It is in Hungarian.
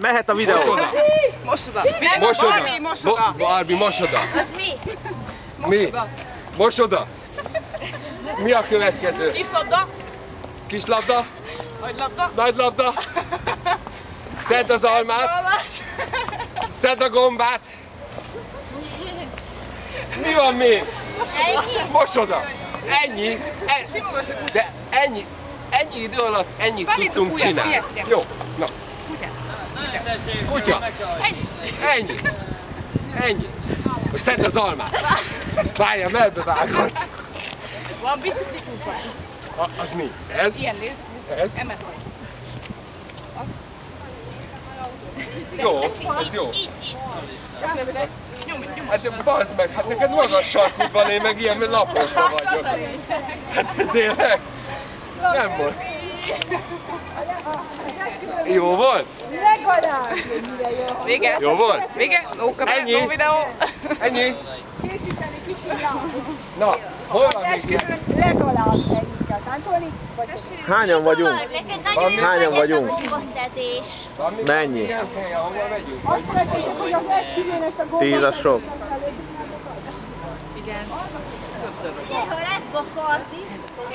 Mehet a videó. Mosoda. Mosoda. Mosoda. Barbie, mosoda. Barbie, mosoda. Az mi? Mi? Mosoda. Mi a következő? Kislabda. Kislabda. Nagylabda. Nagylabda. Szedd az almát. Szedd a gombát. Mi van még? Ennyi? Mosoda. Ennyi. Simogasd a kutyát. De ennyi idő alatt ennyit Felét a tudtunk kutyát, csinálni. figyelj. Jó, na. Kutya. Kutya. Ennyi. Ennyi. Ennyi. Most szedd az almát. Várjál, melbe vágod. Van bicikli kupa. Az mi? Ez? Ilyen nézd. Ez? Emet. Jó, ez jó. Nyomj. Hát de bazd meg, hát neked magas sarkút van, én meg ilyen laposba vagyok. Hát tényleg? Nem volt. Jó volt? Legalább ennyire jó. Vége. Jó volt? Vége. No kamera, Ennyi. no videó. Ennyi? Készíteni kicsit rá. Na, hol Az van még? esküvőn legalább ennyit kell táncolni, vagy Hányan vagyunk? Neked nagyon Hányan nagy ez a vagyunk? gombaszedés. Van még Mennyi? ilyen hely, ahol megyünk? azt szeretnék, hogy az esküvőn ezt a gombát... 10 az sok. De ha lesz Bacardi,